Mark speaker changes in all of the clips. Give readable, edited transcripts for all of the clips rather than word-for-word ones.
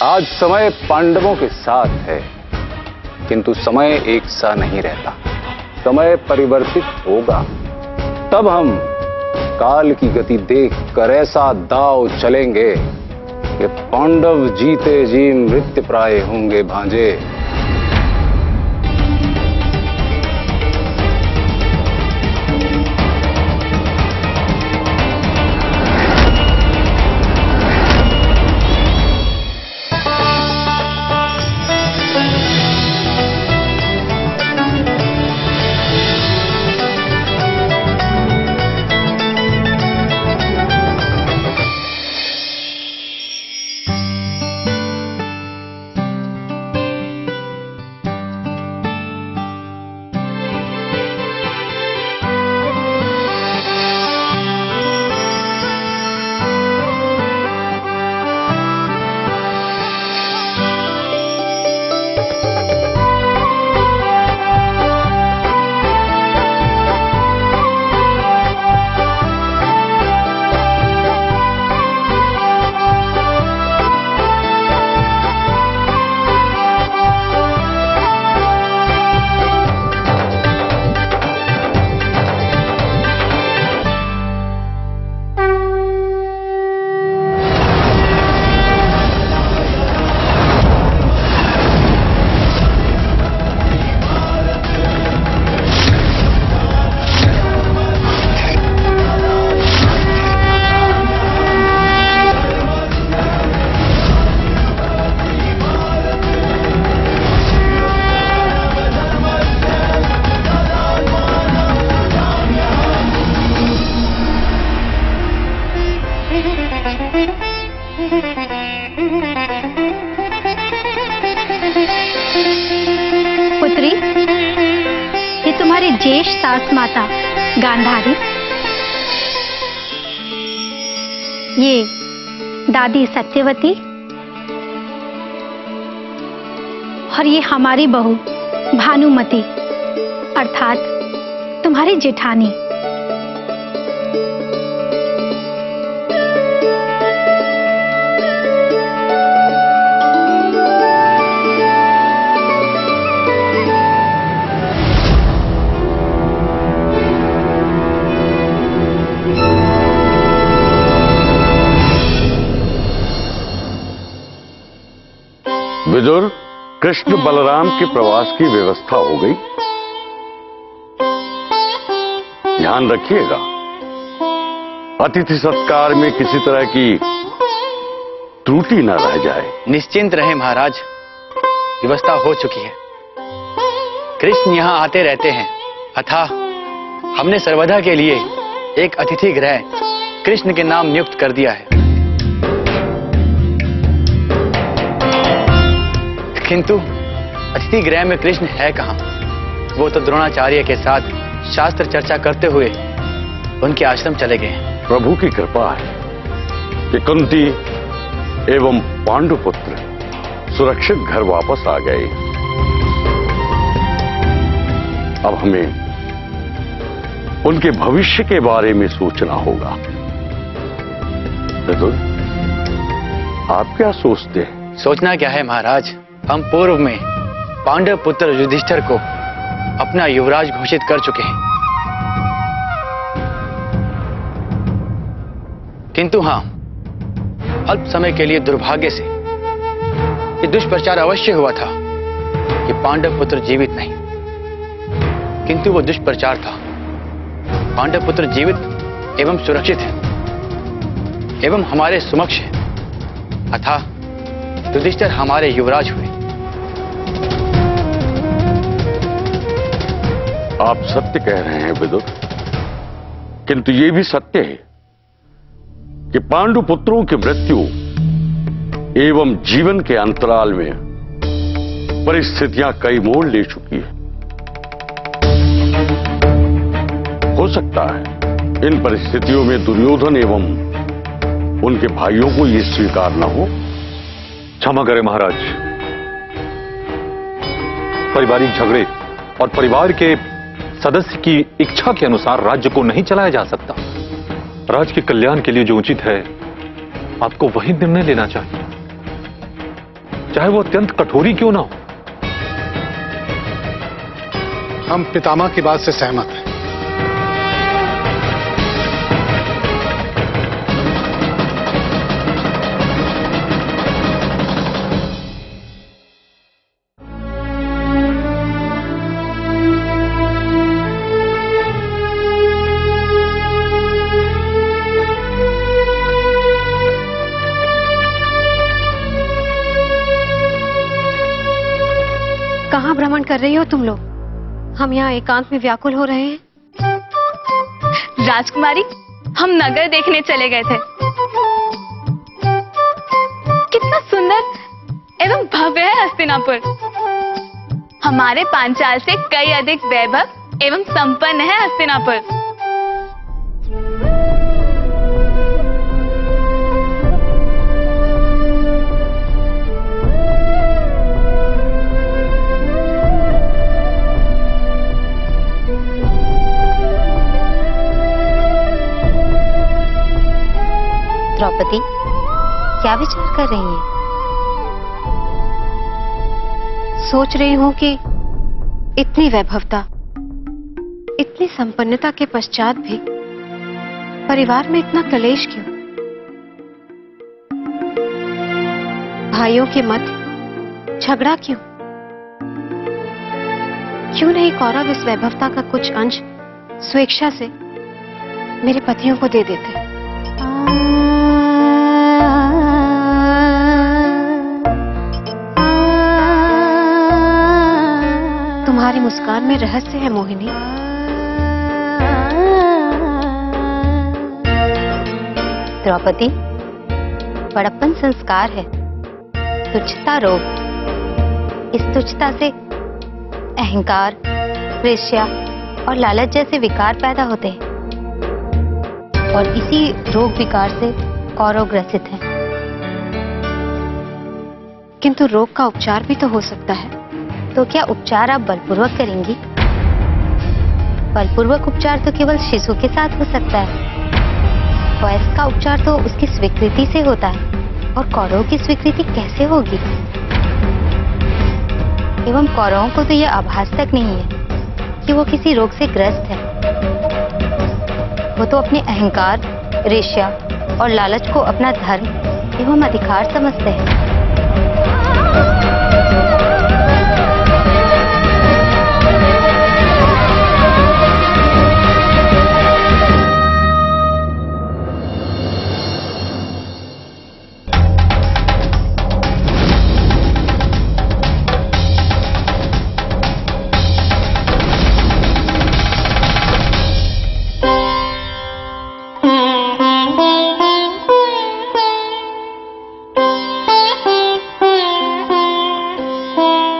Speaker 1: आज समय पांडवों के साथ है, किंतु समय एक सा नहीं रहता। समय परिवर्तित होगा, तब हम काल की गति देख कर ऐसा दांव चलेंगे कि पांडव जीते जी मृत्यु प्राय होंगे भांजे।
Speaker 2: पुत्री, ये तुम्हारी ज्येष्ठ सास माता गांधारी, ये दादी सत्यवती और ये हमारी बहू भानुमति अर्थात तुम्हारी जेठानी।
Speaker 3: विदुर, कृष्ण बलराम के प्रवास की व्यवस्था हो गई। ध्यान रखिएगा, अतिथि सत्कार में किसी तरह की त्रुटि न रह जाए।
Speaker 4: निश्चिंत रहे महाराज, व्यवस्था हो चुकी है। कृष्ण यहाँ आते रहते हैं, अतः हमने सर्वदा के लिए एक अतिथि गृह कृष्ण के नाम नियुक्त कर दिया है। किंतु अतिथि गृह में कृष्ण है कहाँ? वो तो द्रोणाचार्य के साथ शास्त्र चर्चा करते हुए उनके आश्रम चले गए हैं।
Speaker 3: प्रभु की कृपा है कि कुंती एवं पांडुपुत्र सुरक्षित घर वापस आ गए। अब हमें उनके भविष्य के बारे में सोचना होगा। विदुर, आप क्या सोचते हैं?
Speaker 4: सोचना क्या है महाराज, हम पूर्व में पांडव पुत्र युधिष्ठिर को अपना युवराज घोषित कर चुके हैं। किंतु हां, अल्प समय के लिए दुर्भाग्य से ये दुष्प्रचार अवश्य हुआ था कि पांडव पुत्र जीवित नहीं, किंतु वो दुष्प्रचार था। पांडव पुत्र जीवित एवं सुरक्षित है एवं हमारे समक्ष है, अतः युधिष्ठिर हमारे युवराज हुए।
Speaker 3: आप सत्य कह रहे हैं विदुर, किंतु यह भी सत्य है कि पांडु पुत्रों की मृत्यु एवं जीवन के अंतराल में परिस्थितियां कई मोड़ ले चुकी है। हो सकता है इन परिस्थितियों में दुर्योधन एवं उनके भाइयों को यह स्वीकार न हो।
Speaker 5: क्षमा करें महाराज, पारिवारिक झगड़े और परिवार के सदस्य की इच्छा के अनुसार राज्य को नहीं चलाया जा सकता। राज्य के कल्याण के लिए जो उचित है, आपको वही निर्णय लेना चाहिए। चाहे वो अत्यंत कठोरी क्यों ना हो।
Speaker 6: हम पितामह की बात से सहमत हैं।
Speaker 7: कहाँ भ्रमण कर रही हो तुम लोग? हम यहाँ एकांत में व्याकुल हो रहे हैं।
Speaker 8: राजकुमारी, हम नगर देखने चले गए थे। कितना सुंदर एवं भव्य है हस्तिनापुर। हमारे पांचाल से कई अधिक वैभव एवं संपन्न है हस्तिनापुर।
Speaker 9: द्रौपदी, क्या विचार कर रही हैं?
Speaker 7: सोच रही हूँ कि इतनी वैभवता, इतनी संपन्नता के पश्चात भी परिवार में इतना कलेश क्यों? भाइयों के मध्य झगड़ा क्यों? क्यों नहीं कौरव इस वैभवता का कुछ अंश स्वेच्छा से मेरे पतियों को दे देते? तुम्हारी मुस्कान में रहस्य है मोहिनी।
Speaker 9: द्रौपदी, बड़प्पन संस्कार है, तुच्छता रोग। इस तुच्छता से अहंकार, ईर्ष्या और लालच जैसे विकार पैदा होते हैं और इसी रोग विकार से कौरव ग्रसित हैं।
Speaker 7: किंतु रोग का उपचार भी तो हो सकता है।
Speaker 9: तो क्या उपचार आप बलपूर्वक करेंगी? बलपूर्वक उपचार तो केवल शिशु के साथ हो सकता है। वयस्क का उपचार तो उसकी स्वीकृति से होता है, और कौरव की स्वीकृति कैसे होगी? एवं कौरवों को तो यह आभास तक नहीं है कि वो किसी रोग से ग्रस्त है। वो तो अपने अहंकार, ईर्ष्या और लालच को अपना धर्म एवं अधिकार समझते हैं।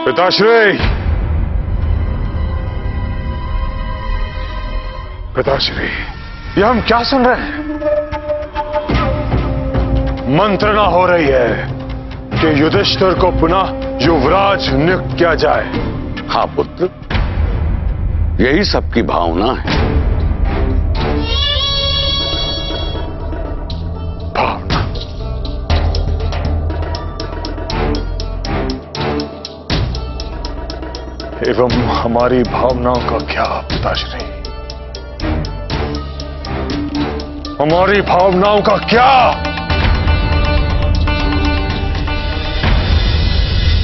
Speaker 10: पिताश्री, पिताश्री, ये हम क्या सुन रहे हैं? मंत्रणा हो रही है कि युधिष्ठिर को पुनः युवराज नियुक्त किया जाए।
Speaker 3: हाँ पुत्र, यही सबकी भावना है।
Speaker 10: भावना? एवं हमारी भावनाओं का क्या पिताश्री? हमारी भावनाओं का क्या?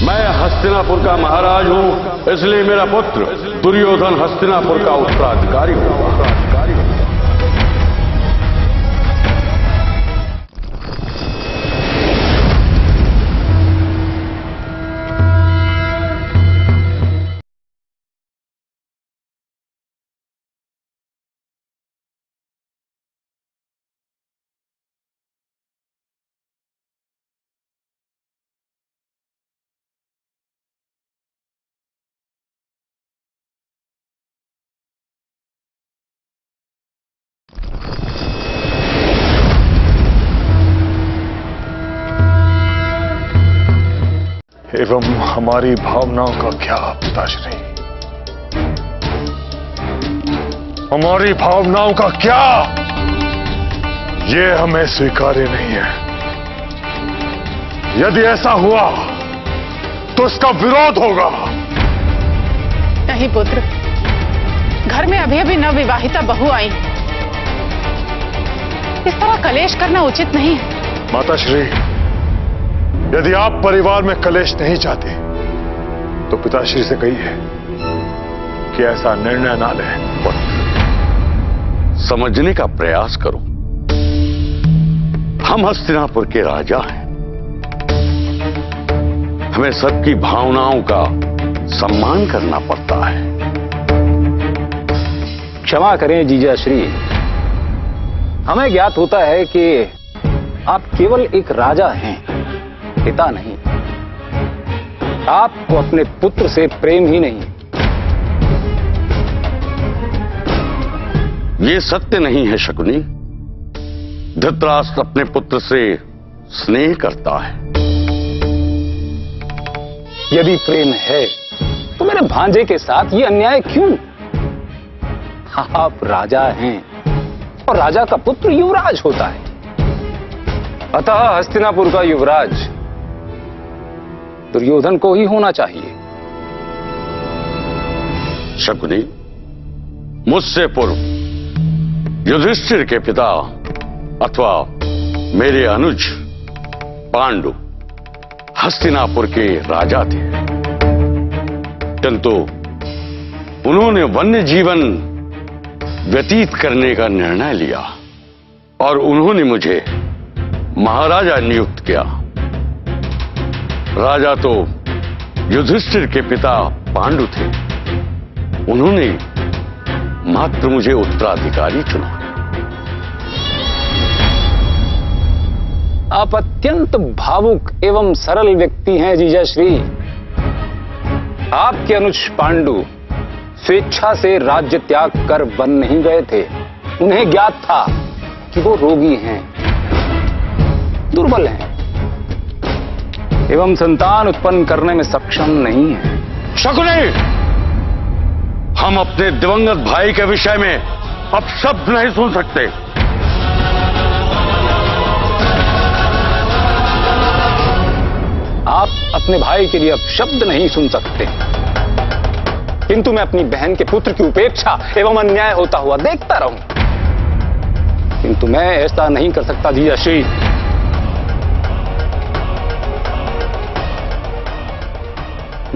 Speaker 3: मैं हस्तिनापुर का महाराज हूं, इसलिए मेरा पुत्र दुर्योधन हस्तिनापुर का उत्तराधिकारी होगा।
Speaker 10: एवं हमारी भावनाओं का क्या पिताश्री? हमारी भावनाओं का क्या? ये हमें स्वीकार्य नहीं है। यदि ऐसा हुआ तो इसका विरोध होगा।
Speaker 11: नहीं पुत्र, घर में अभी अभी नवविवाहिता बहू आई, इस तरह कलेश करना उचित नहीं है।
Speaker 10: माताश्री, यदि आप परिवार में कलेश नहीं चाहते तो पिताश्री से कहिए कि ऐसा निर्णय ना ले।
Speaker 3: समझने का प्रयास करो। हम हस्तिनापुर के राजा हैं, हमें सबकी भावनाओं का सम्मान करना पड़ता है।
Speaker 1: क्षमा करें जीजाश्री, हमें ज्ञात होता है कि आप केवल एक राजा हैं, पिता नहीं। आपको अपने पुत्र से प्रेम ही नहीं।
Speaker 3: ये सत्य नहीं है शकुनी। धृतराष्ट्र अपने पुत्र से स्नेह करता है।
Speaker 1: यदि प्रेम है तो मेरे भांजे के साथ ये अन्याय क्यों? आप राजा हैं और राजा का पुत्र युवराज होता है। अतः हस्तिनापुर का युवराज दुर्योधन को ही होना चाहिए।
Speaker 3: शकुनी, मुझसे पूर्व युधिष्ठिर के पिता अथवा मेरे अनुज पांडु हस्तिनापुर के राजा थे, किंतु उन्होंने वन्य जीवन व्यतीत करने का निर्णय लिया और उन्होंने मुझे महाराजा नियुक्त किया। राजा तो युधिष्ठिर के पिता पांडु थे, उन्होंने मात्र मुझे उत्तराधिकारी चुना।
Speaker 1: आप अत्यंत भावुक एवं सरल व्यक्ति हैं जीजाश्री। आपके अनुज पांडु स्वेच्छा से राज्य त्याग कर वन नहीं गए थे। उन्हें ज्ञात था कि वो रोगी हैं, दुर्बल हैं एवं संतान उत्पन्न करने में सक्षम नहीं है।
Speaker 3: शकुनी, हम अपने दिवंगत भाई के विषय में अब शब्द नहीं सुन सकते।
Speaker 1: आप अपने भाई के लिए अब शब्द नहीं सुन सकते, किंतु मैं अपनी बहन के पुत्र की उपेक्षा एवं अन्याय होता हुआ देखता रहूं। किंतु मैं ऐसा नहीं कर सकता जीजाश्री।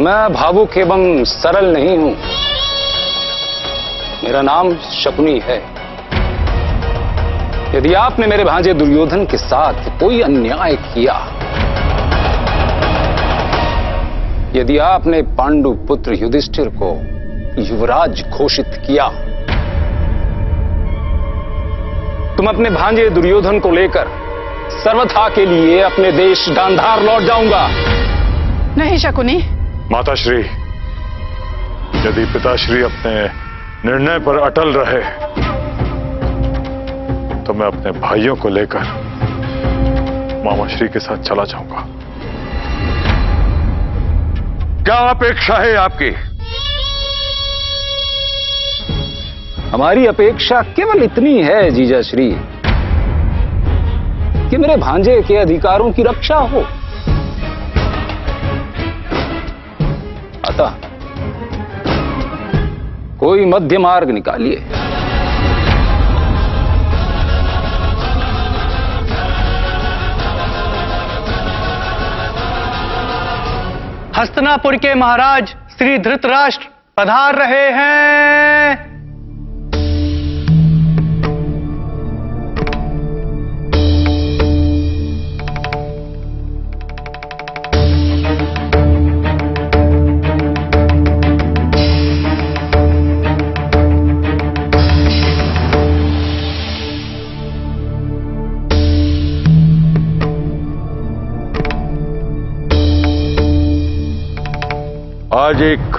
Speaker 1: मैं भावुक एवं सरल नहीं हूं। मेरा नाम शकुनी है। यदि आपने मेरे भांजे दुर्योधन के साथ कोई अन्याय किया, यदि आपने पांडु पुत्र युधिष्ठिर को युवराज घोषित किया, तो मैं अपने भांजे दुर्योधन को लेकर सर्वथा के लिए अपने देश गांधार लौट जाऊंगा।
Speaker 11: नहीं शकुनी।
Speaker 10: माताश्री, यदि पिताश्री अपने निर्णय पर अटल रहे तो मैं अपने भाइयों को लेकर मामाश्री के साथ चला जाऊंगा।
Speaker 3: क्या अपेक्षा है आपकी?
Speaker 1: हमारी अपेक्षा केवल इतनी है जीजाश्री कि मेरे भांजे के अधिकारों की रक्षा हो। अतः कोई मध्य मार्ग निकालिए।
Speaker 12: हस्तिनापुर के महाराज श्री धृतराष्ट्र पधार रहे हैं।
Speaker 3: आज एक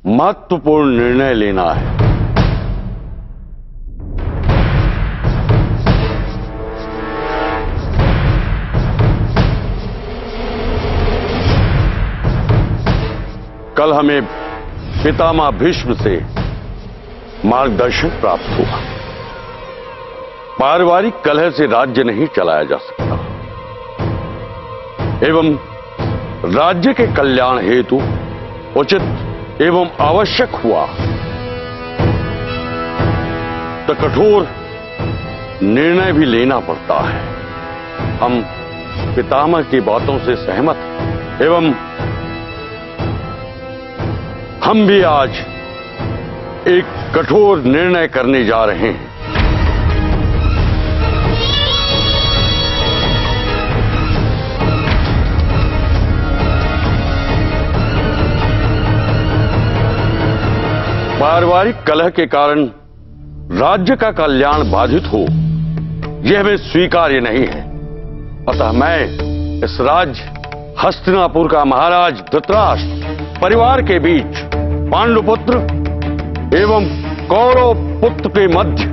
Speaker 3: महत्वपूर्ण निर्णय लेना है। कल हमें पितामह भीष्म से मार्गदर्शन प्राप्त हुआ। पारिवारिक कलह से राज्य नहीं चलाया जा सकता एवं राज्य के कल्याण हेतु उचित एवं आवश्यक हुआ तो कठोर निर्णय भी लेना पड़ता है। हम पितामह की बातों से सहमत हैं एवं हम भी आज एक कठोर निर्णय करने जा रहे हैं। पारिवारिक कलह के कारण राज्य का कल्याण बाधित हो, यह हमें स्वीकार्य नहीं है। अतः मैं इस राज्य हस्तिनापुर का महाराज धृतराष्ट्र परिवार के बीच पांडुपुत्र एवं कौरव पुत्र के मध्य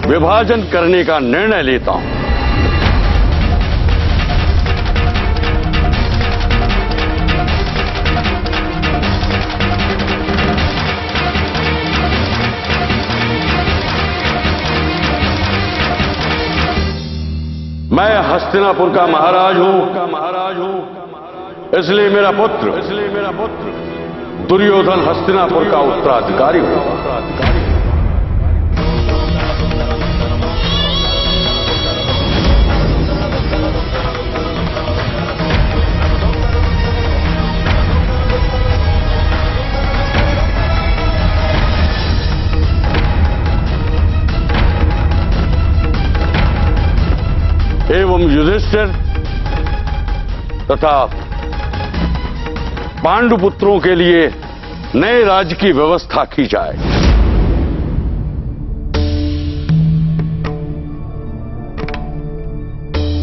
Speaker 3: विभाजन करने का निर्णय लेता हूं। मैं हस्तिनापुर का महाराज हूं, इसलिए मेरा पुत्र दुर्योधन हस्तिनापुर का उत्तराधिकारी होगा। एवं युधिष्ठिर तथा पांडुपुत्रों के लिए नए राज्य की व्यवस्था की जाए।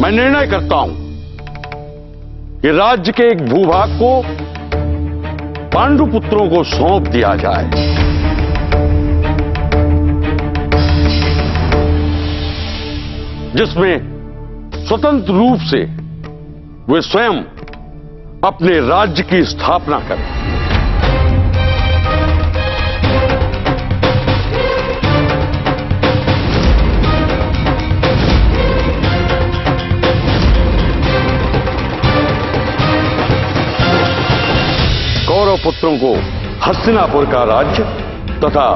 Speaker 3: मैं निर्णय करता हूं कि राज्य के एक भूभाग को पांडुपुत्रों को सौंप दिया जाए। जिसमें स्वतंत्र रूप से वे स्वयं अपने राज्य की स्थापना करें। कौरव पुत्रों को हस्तिनापुर का राज्य तथा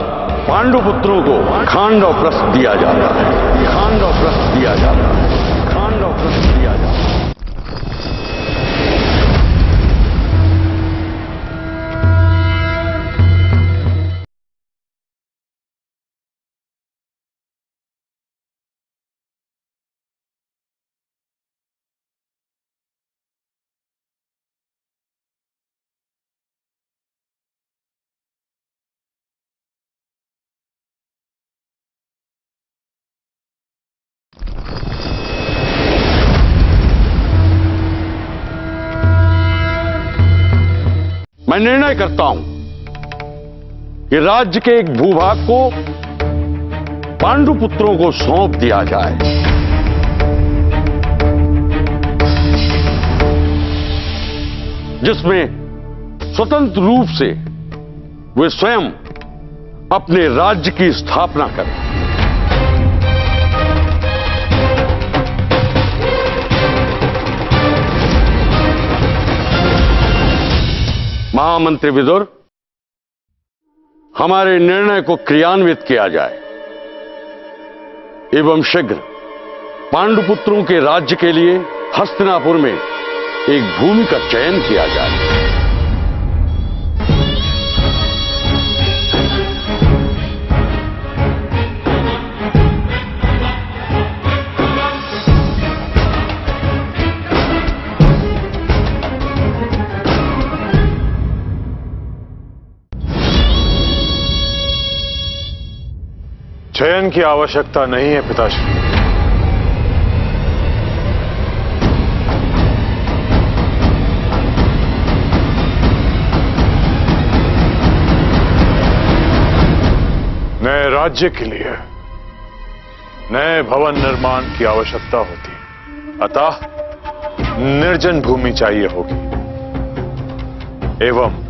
Speaker 3: पांडुपुत्रों को खांडवप्रस्थ दिया जाता है। खांडवप्रस्थ दिया जाता है। खांडवप्रस्थ दिया जाता है। मैं निर्णय करता हूं कि राज्य के एक भूभाग को पांडुपुत्रों को सौंप दिया जाए। जिसमें स्वतंत्र रूप से वे स्वयं अपने राज्य की स्थापना करें। महामंत्री विदुर, हमारे निर्णय को क्रियान्वित किया जाए एवं शीघ्र पांडुपुत्रों के राज्य के लिए हस्तिनापुर में एक भूमि का चयन किया जाए।
Speaker 10: चयन की आवश्यकता नहीं है पिताश्री। नए राज्य के लिए नए भवन निर्माण की आवश्यकता होती, अतः निर्जन भूमि चाहिए होगी एवं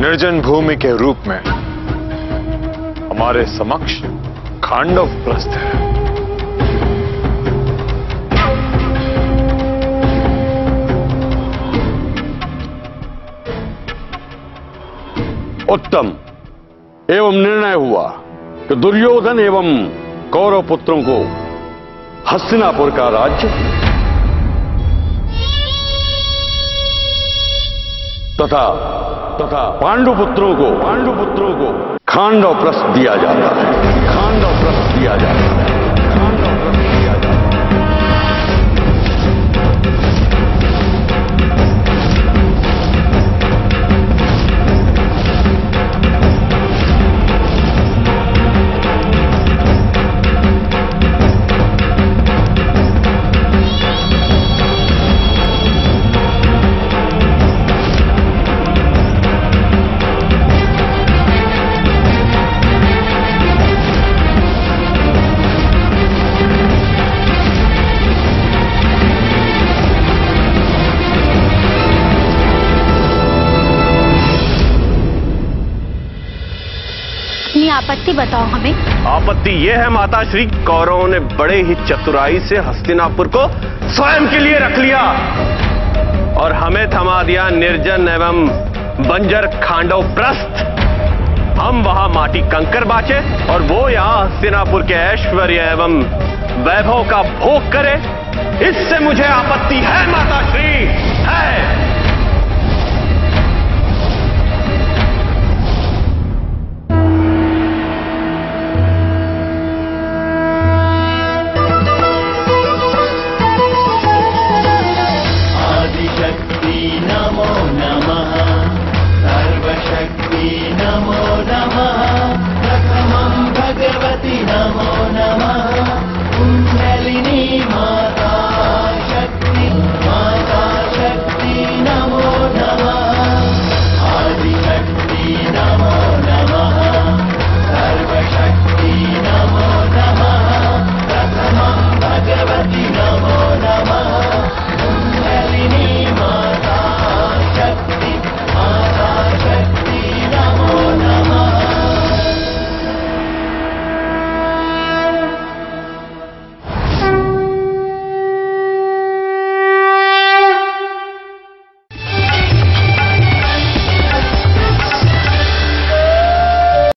Speaker 10: निर्जन भूमि के रूप में हमारे समक्ष खांडवप्रस्थ है।
Speaker 3: उत्तम एवं निर्णय हुआ कि दुर्योधन एवं कौरव पुत्रों को हस्तिनापुर का राज्य तथा पांडुपुत्रों को खांडव प्रस्थ दिया जाता है। खांडव प्रस्थ दिया जाता है। खांडव प्रस्थ दिया जाता है।
Speaker 2: आपत्ति बताओ हमें।
Speaker 13: आपत्ति यह है माता श्री, कौरवों ने बड़े ही चतुराई से हस्तिनापुर को स्वयं के लिए रख लिया और हमें थमा दिया निर्जन एवं बंजर खांडव प्रस्थ। हम वहां माटी कंकर बाचे और वो यहां हस्तिनापुर के ऐश्वर्य एवं वैभव का भोग करे। इससे मुझे आपत्ति है माता श्री, है।